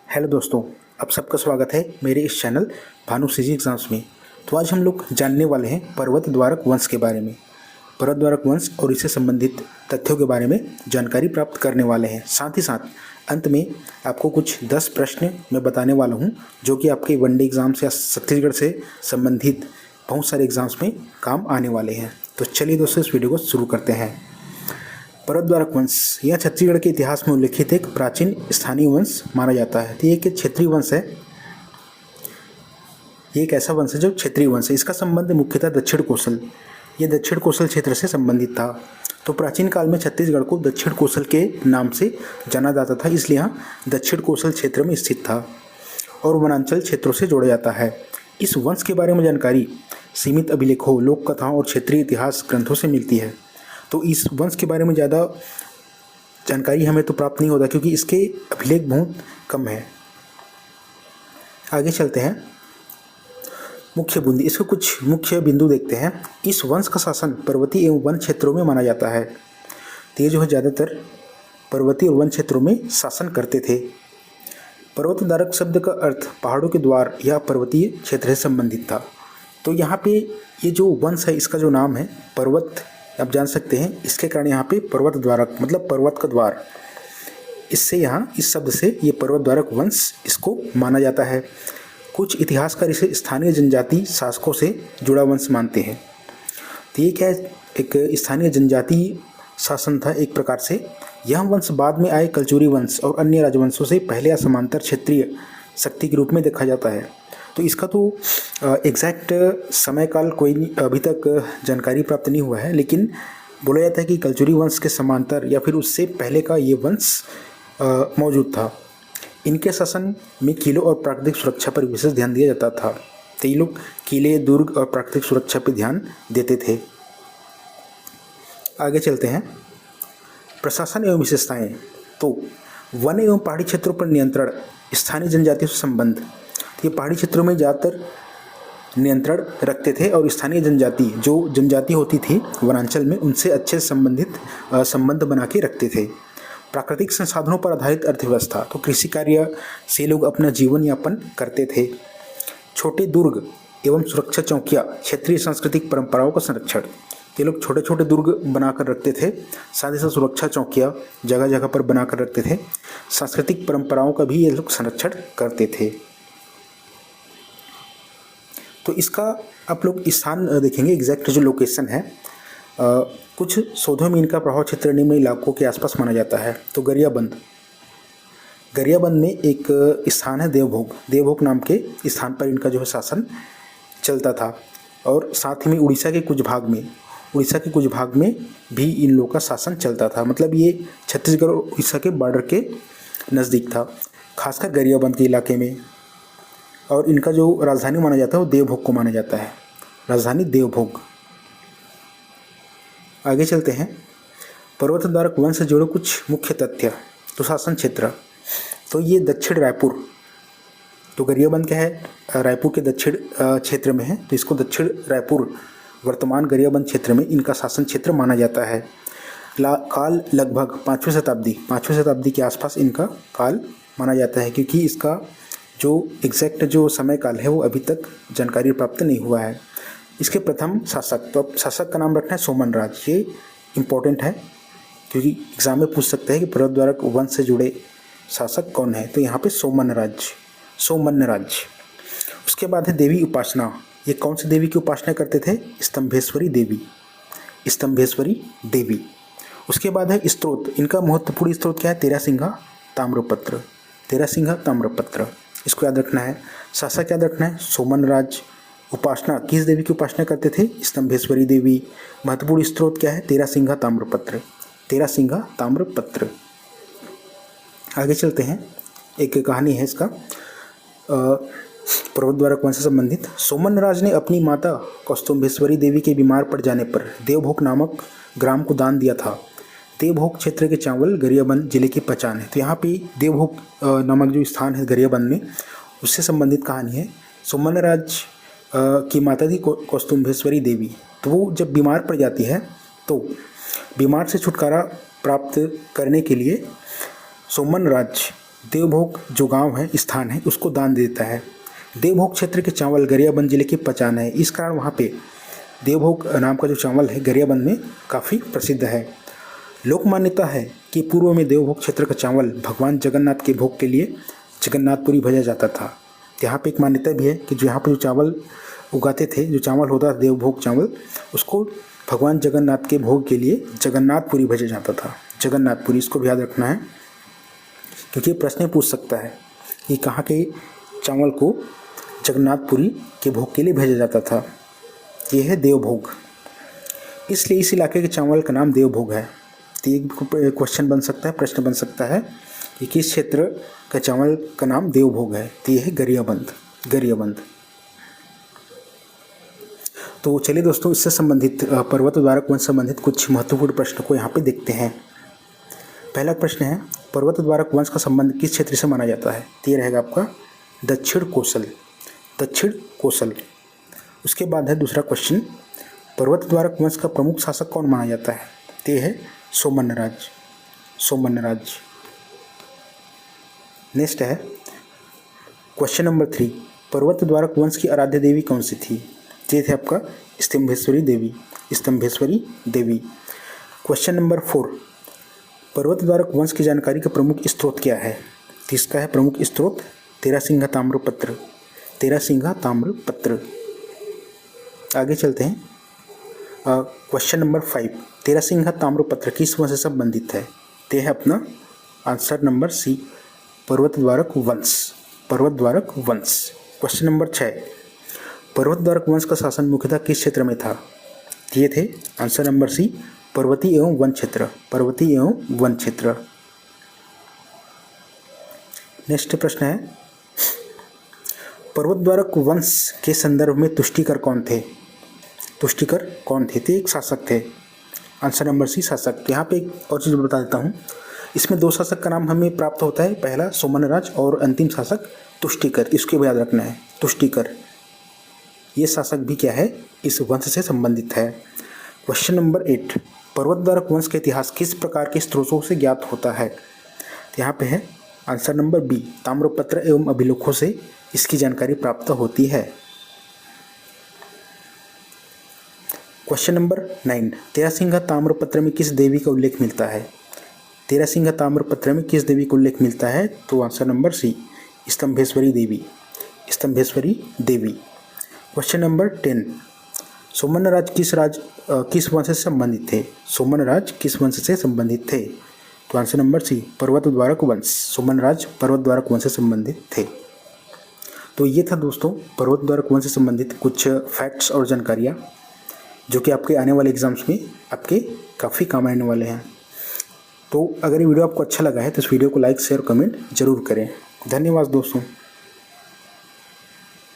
Hello दोस्तों, आप सबका स्वागत है मेरे इस चैनल भानु सीजी एग्जाम्स में। तो आज हम लोग जानने वाले हैं पर्वत द्वारक वंश के बारे में। पर्वत द्वारक वंश और इससे संबंधित तथ्यों के बारे में जानकारी प्राप्त करने वाले हैं। साथ ही साथ अंत में आपको कुछ 10 प्रश्न मैं बताने वाला हूं, जो कि आपके वनडे एग्जाम्स या छत्तीसगढ़ से संबंधित बहुत सारे एग्जाम्स में काम आने वाले हैं। तो चलिए दोस्तों, इस वीडियो को शुरू करते हैं। पर्वत द्वारक वंश यह छत्तीसगढ़ के इतिहास में उल्लेखित एक प्राचीन स्थानीय वंश माना जाता है। तो ये एक क्षेत्रीय वंश है। ये एक ऐसा वंश है जो क्षेत्रीय वंश है। इसका संबंध मुख्यतः दक्षिण कोसल, ये दक्षिण कोसल क्षेत्र से संबंधित था। तो प्राचीन काल में छत्तीसगढ़ को दक्षिण कोसल के नाम से जाना जाता था, इसलिए यहाँ दक्षिण कोसल क्षेत्र में स्थित था और वनांचल क्षेत्रों से जोड़ा जाता है। इस वंश के बारे में जानकारी सीमित अभिलेखों, लोक कथाओं और क्षेत्रीय इतिहास ग्रंथों से मिलती है। तो इस वंश के बारे में ज़्यादा जानकारी हमें तो प्राप्त नहीं होता, क्योंकि इसके अभिलेख बहुत कम है। आगे चलते हैं। मुख्य बिंदु, इसके कुछ मुख्य बिंदु देखते हैं। इस वंश का शासन पर्वतीय एवं वन क्षेत्रों में माना जाता है। तो ये जो है ज़्यादातर पर्वतीय और वन क्षेत्रों में शासन करते थे। पर्वत द्वारक शब्द का अर्थ पहाड़ों के द्वार या पर्वतीय क्षेत्र से संबंधित था। तो यहाँ पे ये जो वंश है, इसका जो नाम है पर्वत, आप जान सकते हैं इसके कारण यहाँ पे पर्वत द्वारक मतलब पर्वत का द्वार, इससे यहाँ इस शब्द से ये पर्वत द्वारक वंश इसको माना जाता है। कुछ इतिहासकार इसे स्थानीय जनजाति शासकों से जुड़ा वंश मानते हैं। तो ये क्या है, एक स्थानीय जनजाति शासन था एक प्रकार से। यह वंश बाद में आए कलचुरी वंश और अन्य राजवंशों से पहले या समांतर क्षेत्रीय शक्ति के रूप में देखा जाता है। तो इसका तो एग्जैक्ट समय काल कोई अभी तक जानकारी प्राप्त नहीं हुआ है, लेकिन बोला जाता है कि कलचुरी वंश के समांतर या फिर उससे पहले का ये वंश मौजूद था। इनके शासन में किलों और प्राकृतिक सुरक्षा पर विशेष ध्यान दिया जाता था। तो ये लोग किले, दुर्ग और प्राकृतिक सुरक्षा पर ध्यान देते थे। आगे चलते हैं। प्रशासन एवं विशेषताएं। तो वन एवं पहाड़ी क्षेत्रों पर नियंत्रण, स्थानीय जनजातियों से संबंध। ये पहाड़ी क्षेत्रों में ज़्यादातर नियंत्रण रखते थे और स्थानीय जनजाति, जो जनजाति होती थी वनांचल में, उनसे अच्छे संबंध बना के रखते थे। प्राकृतिक संसाधनों पर आधारित अर्थव्यवस्था। तो कृषि कार्य से लोग अपना जीवन यापन करते थे। छोटे दुर्ग एवं सुरक्षा चौकियाँ, क्षेत्रीय सांस्कृतिक परंपराओं का संरक्षण। ये लोग छोटे छोटे दुर्ग बनाकर रखते थे, साथ ही साथ सुरक्षा चौकियाँ जगह जगह पर बनाकर रखते थे। सांस्कृतिक परंपराओं का भी ये लोग संरक्षण करते थे। तो इसका आप लोग स्थान देखेंगे, एग्जैक्ट जो लोकेशन है। कुछ शोधों में इनका प्रभाव क्षेत्र निम्न इलाकों के आसपास माना जाता है। तो गरियाबंद में एक स्थान है देवभोग नाम के स्थान पर इनका जो है शासन चलता था। और साथ ही में उड़ीसा के कुछ भाग में भी इन लोगों का शासन चलता था। मतलब ये छत्तीसगढ़ और उड़ीसा के बॉर्डर के नज़दीक था, खासकर गरियाबंद के इलाके में। और इनका जो राजधानी माना जाता है वो देवभोग को माना जाता है, राजधानी देवभोग। आगे चलते हैं। पर्वत द्वारक वंश से जुड़े कुछ मुख्य तथ्य। तो शासन क्षेत्र, तो ये दक्षिण रायपुर, तो गरियाबंद क्या है, रायपुर के दक्षिण क्षेत्र में है, तो इसको दक्षिण रायपुर वर्तमान गरियाबंद क्षेत्र में इनका शासन क्षेत्र माना जाता है। काल लगभग 5वीं शताब्दी के आसपास इनका काल माना जाता है, क्योंकि इसका जो एग्जैक्ट जो समय काल है वो अभी तक जानकारी प्राप्त नहीं हुआ है। इसके प्रथम शासक, तो अब शासक का नाम रखना है सोमन राज। ये इम्पोर्टेंट है क्योंकि एग्जाम में पूछ सकता है कि पर्वत द्वारक वंश से जुड़े शासक कौन है। तो यहाँ पे सोमन राज। उसके बाद है देवी उपासना। ये कौन सी देवी की उपासना करते थे? स्तंभेश्वरी देवी। उसके बाद है स्त्रोत। इनका महत्वपूर्ण स्त्रोत क्या है? तेरहसिंगा ताम्रपत्र। इसको याद रखना है। शासक याद रखना है सोमन राज। उपासना, किस देवी की उपासना करते थे? स्तंभेश्वरी देवी। महत्वपूर्ण स्त्रोत क्या है? तेरहसिंगा ताम्रपत्र। आगे चलते हैं। एक कहानी है इसका पर्वत द्वारक वंश से संबंधित। सोमन राज ने अपनी माता कौस्तुंभेश्वरी देवी के बीमार पड़ जाने पर देवभोग नामक ग्राम को दान दिया था। देवभोग क्षेत्र के चावल गरियाबंद जिले की पहचान है। तो यहाँ पे देवभोग नामक जो स्थान है गरियाबंद में, उससे संबंधित कहानी है। सोमन राज की माता थी कौस्तुंभेश्वरी देवी। तो वो जब बीमार पड़ जाती है तो बीमार से छुटकारा प्राप्त करने के लिए सोमन राज देवभोग जो गांव है, स्थान है, उसको दान दे देता है। देवभोग क्षेत्र के चावल गरियाबंद जिले की पहचान है, इस कारण वहाँ पे देवभोग नाम का जो चावल है गरियाबंद में काफ़ी प्रसिद्ध है। लोक मान्यता है कि पूर्व में देवभोग क्षेत्र का चावल भगवान जगन्नाथ के भोग के लिए जगन्नाथपुरी भेजा जाता था। यहाँ पे एक मान्यता भी है कि जो यहाँ पे जो चावल उगाते थे, जो चावल होता था देवभोग चावल, उसको भगवान जगन्नाथ के भोग के लिए जगन्नाथपुरी भेजा जाता था। जगन्नाथपुरी, इसको भी याद रखना है क्योंकि ये प्रश्न पूछ सकता है कि कहाँ के चावल को जगन्नाथपुरी के भोग के लिए भेजा जाता था। ये है देवभोग, इसलिए इस इलाके के चावल का नाम देवभोग है। तो एक क्वेश्चन बन सकता है, प्रश्न बन सकता है कि किस क्षेत्र का चावल का नाम देवभोग है। तो ये है गरियाबंद, गरियाबंद। तो चलिए दोस्तों, इससे संबंधित पर्वत द्वारक वंश संबंधित कुछ महत्वपूर्ण प्रश्न को यहाँ पे देखते हैं। पहला प्रश्न है, पर्वत द्वारक वंश का संबंध किस क्षेत्र से माना जाता है। तो ये रहेगा आपका दक्षिण कोसल, दक्षिण कोसल। उसके बाद है दूसरा क्वेश्चन, पर्वत द्वारक वंश का प्रमुख शासक कौन माना जाता है। तो ये है सोमन्नराज, सोमन्नराज। नेक्स्ट है क्वेश्चन नंबर 3, पर्वत द्वारक वंश की आराध्य देवी कौन सी थी। ये थे आपका स्तंभेश्वरी देवी, स्तंभेश्वरी देवी। क्वेश्चन नंबर 4, पर्वत द्वारक वंश की जानकारी का प्रमुख स्रोत क्या है। तो इसका है प्रमुख स्रोत तेरासिंगा ताम्रपत्र, तेरासिंगा ताम्रपत्र। आगे चलते हैं। क्वेश्चन नंबर 5, तेरासिंगा ताम्रपत्र किस वंश से संबंधित है। ते है अपना आंसर नंबर सी, पर्वत द्वारक वंश, पर्वत द्वारक वंश। क्वेश्चन नंबर 6, पर्वत द्वारक वंश का शासन मुख्यतः किस क्षेत्र में था। ये थे आंसर नंबर सी, पर्वतीय एवं वन क्षेत्र, पर्वतीय एवं वन क्षेत्र। नेक्स्ट प्रश्न है, पर्वत द्वारक वंश के संदर्भ में तुष्टिकर कौन थे। तुष्टिकर कौन थे। तो एक शासक थे, आंसर नंबर सी शासक। यहाँ पे एक और चीज़ बता देता हूँ, इसमें 2 शासक का नाम हमें प्राप्त होता है, पहला सोमन्नराज और अंतिम शासक तुष्टिकर। इसको भी याद रखना है, तुष्टिकर। ये शासक भी क्या है, इस वंश से संबंधित है। क्वेश्चन नंबर 8, पर्वत द्वारक वंश का इतिहास किस प्रकार के स्रोतों से ज्ञात होता है। यहाँ पे है आंसर नंबर बी, ताम्रपत्र एवं अभिलेखों से इसकी जानकारी प्राप्त होती है। क्वेश्चन नंबर 9, तेरासिंगा ताम्रपत्र में किस देवी का उल्लेख मिलता है। तेरासिंगा ताम्रपत्र में किस देवी का उल्लेख मिलता है। तो आंसर नंबर सी, स्तंभेश्वरी देवी, स्तंभेश्वरी देवी। क्वेश्चन नंबर 10, सोमन्नराज किस वंश से संबंधित थे। सोमन्नराज किस वंश से संबंधित थे। तो आंसर नंबर सी, पर्वत द्वारक वंश। सोमन्नराज पर्वत द्वारक वंश से संबंधित थे। तो ये था दोस्तों पर्वत द्वारक वंश से संबंधित कुछ फैक्ट्स और जानकारियाँ जो कि आपके आने वाले एग्जाम्स में आपके काफ़ी काम आने वाले हैं। तो अगर ये वीडियो आपको अच्छा लगा है तो इस वीडियो को लाइक, शेयर, कमेंट जरूर करें। धन्यवाद दोस्तों।